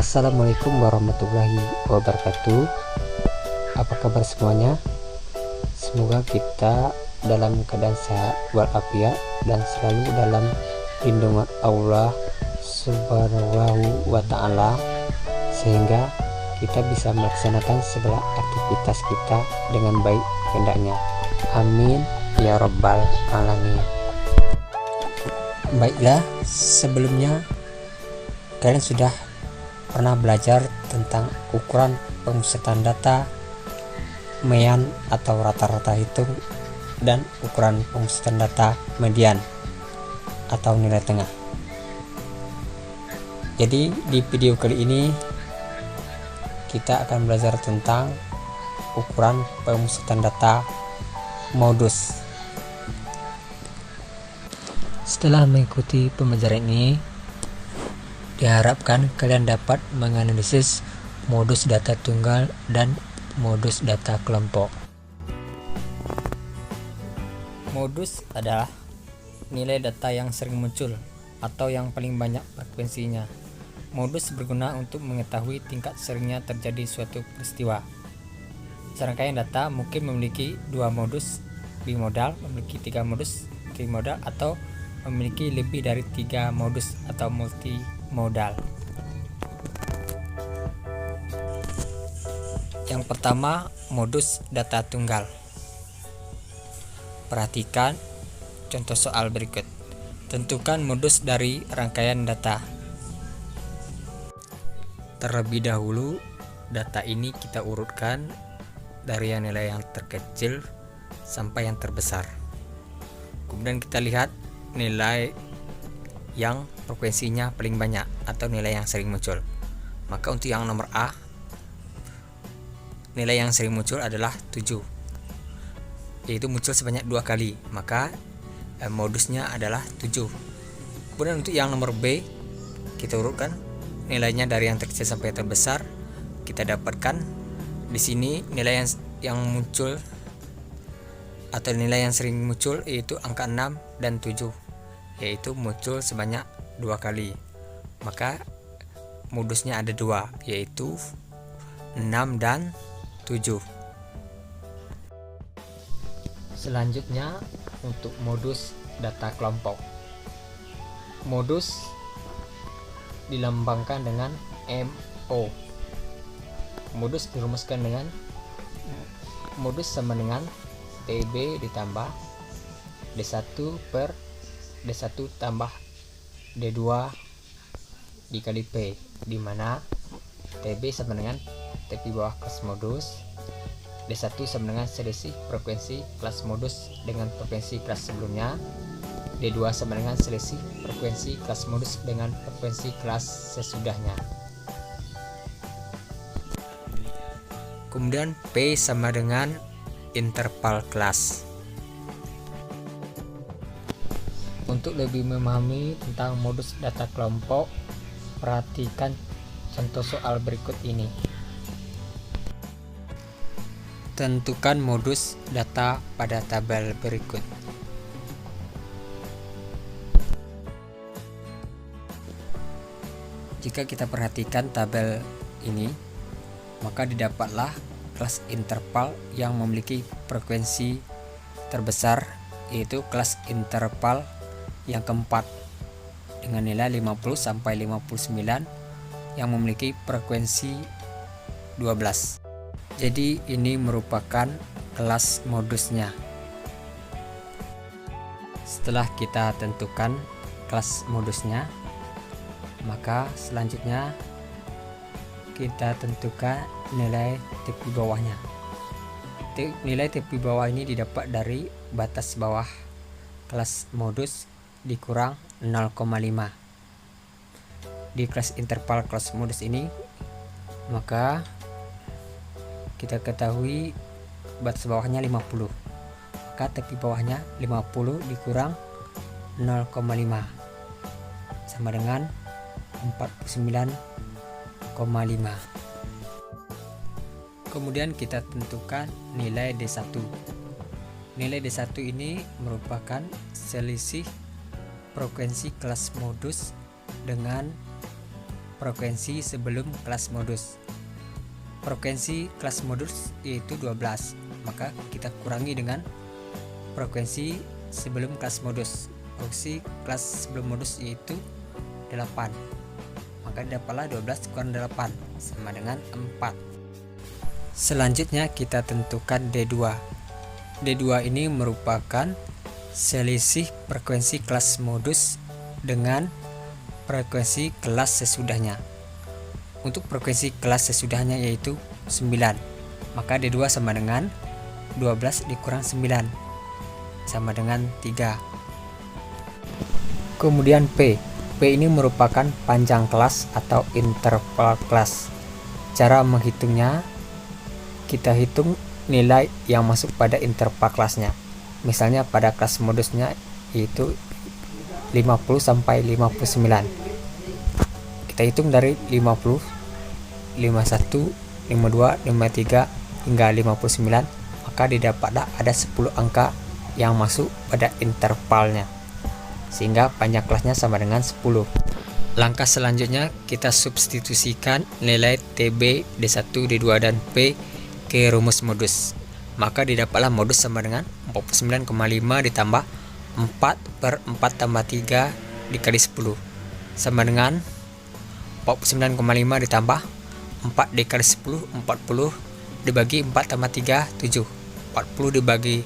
Assalamualaikum warahmatullahi wabarakatuh. Apa kabar semuanya? Semoga kita dalam keadaan sehat walafiat dan selalu dalam lindungan Allah Subhanahu wa ta'ala, sehingga kita bisa melaksanakan segala aktivitas kita dengan baik hendaknya. Amin ya rabbal alamin. Baiklah, sebelumnya kalian sudah pernah belajar tentang ukuran pemusatan data, mean atau rata-rata hitung, dan ukuran pemusatan data median atau nilai tengah. Jadi di video kali ini kita akan belajar tentang ukuran pemusatan data modus. Setelah mengikuti pembelajaran ini, diharapkan kalian dapat menganalisis modus data tunggal dan modus data kelompok. Modus adalah nilai data yang sering muncul atau yang paling banyak frekuensinya. Modus berguna untuk mengetahui tingkat seringnya terjadi suatu peristiwa. Serangkaian data mungkin memiliki 2 modus bimodal, memiliki 3 modus trimodal, atau memiliki lebih dari 3 modus atau multimodal. Yang pertama, modus data tunggal. Perhatikan contoh soal berikut. Tentukan modus dari rangkaian data. Terlebih dahulu, data ini kita urutkan dari yang nilai yang terkecil sampai yang terbesar. Kemudian kita lihat nilai yang frekuensinya paling banyak atau nilai yang sering muncul. Maka untuk yang nomor A, nilai yang sering muncul adalah 7, yaitu muncul sebanyak 2 kali, maka modusnya adalah 7. Kemudian untuk yang nomor B, kita urutkan nilainya dari yang terkecil sampai yang terbesar. Kita dapatkan di sini nilai yang muncul atau nilai yang sering muncul yaitu angka 6 dan 7, yaitu muncul sebanyak 2 kali. Maka modusnya ada 2, yaitu 6 dan 7. Selanjutnya untuk modus data kelompok. Modus dilambangkan dengan MO. Modus dirumuskan dengan modus sama dengan TB ditambah D1 per D1 tambah D2 dikali P, di mana TB sama dengan TP bawah kelas modus, D1 sama dengan selisih frekuensi kelas modus dengan frekuensi kelas sebelumnya, D2 sama dengan selisih frekuensi kelas modus dengan frekuensi kelas sesudahnya. Kemudian P sama dengan interval kelas. Untuk lebih memahami tentang modus data kelompok, perhatikan contoh soal berikut ini. Tentukan modus data pada tabel berikut. Jika kita perhatikan tabel ini, maka didapatlah kelas interval yang memiliki frekuensi terbesar, yaitu kelas interval yang keempat dengan nilai 50 sampai 59 yang memiliki frekuensi 12. Jadi ini merupakan kelas modusnya. Setelah kita tentukan kelas modusnya, maka selanjutnya kita tentukan nilai tepi bawahnya. Nilai tepi bawah ini didapat dari batas bawah kelas modus dikurang 0,5. Di kelas interval kelas modus ini, maka kita ketahui batas bawahnya 50, maka tepi bawahnya 50 dikurang 0,5 sama dengan 49,5. Kemudian kita tentukan nilai D1. Nilai D1 ini merupakan selisih frekuensi kelas modus dengan frekuensi sebelum kelas modus. Frekuensi kelas modus yaitu 12, maka kita kurangi dengan frekuensi sebelum kelas modus. Frekuensi kelas sebelum modus yaitu 8, maka dapatlah 12 kurang 8 sama dengan 4. Selanjutnya kita tentukan D2. D2 ini merupakan selisih frekuensi kelas modus dengan frekuensi kelas sesudahnya. Untuk frekuensi kelas sesudahnya yaitu 9, maka D2 sama dengan 12 dikurang 9 sama dengan 3. Kemudian P ini merupakan panjang kelas atau interval kelas. Cara menghitungnya, kita hitung nilai yang masuk pada interval kelasnya. Misalnya pada kelas modusnya yaitu 50 sampai 59. Kita hitung dari 50, 51, 52, 53 hingga 59, maka didapatlah ada 10 angka yang masuk pada intervalnya, sehingga panjang kelasnya sama dengan 10. Langkah selanjutnya kita substitusikan nilai TB, D1, D2, dan P ke rumus modus. Maka didapatlah modus sama dengan 49,5 ditambah 4 per 4 tambah 3 dikali 10 sama dengan 49,5 ditambah 4 dikali 10, 40 dibagi 4 tambah 3, 7. 40 dibagi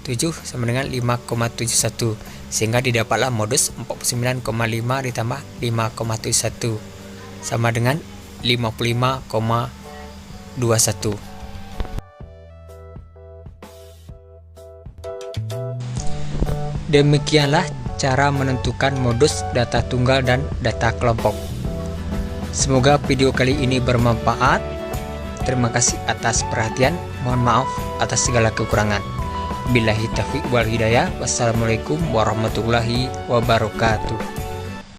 7 sama dengan 5,71, sehingga didapatlah modus 49,5 ditambah 5,71 sama dengan 55,21. Demikianlah cara menentukan modus data tunggal dan data kelompok. Semoga video kali ini bermanfaat. Terima kasih atas perhatian. Mohon maaf atas segala kekurangan. Billahi taufiq wal hidayah. Wassalamualaikum warahmatullahi wabarakatuh.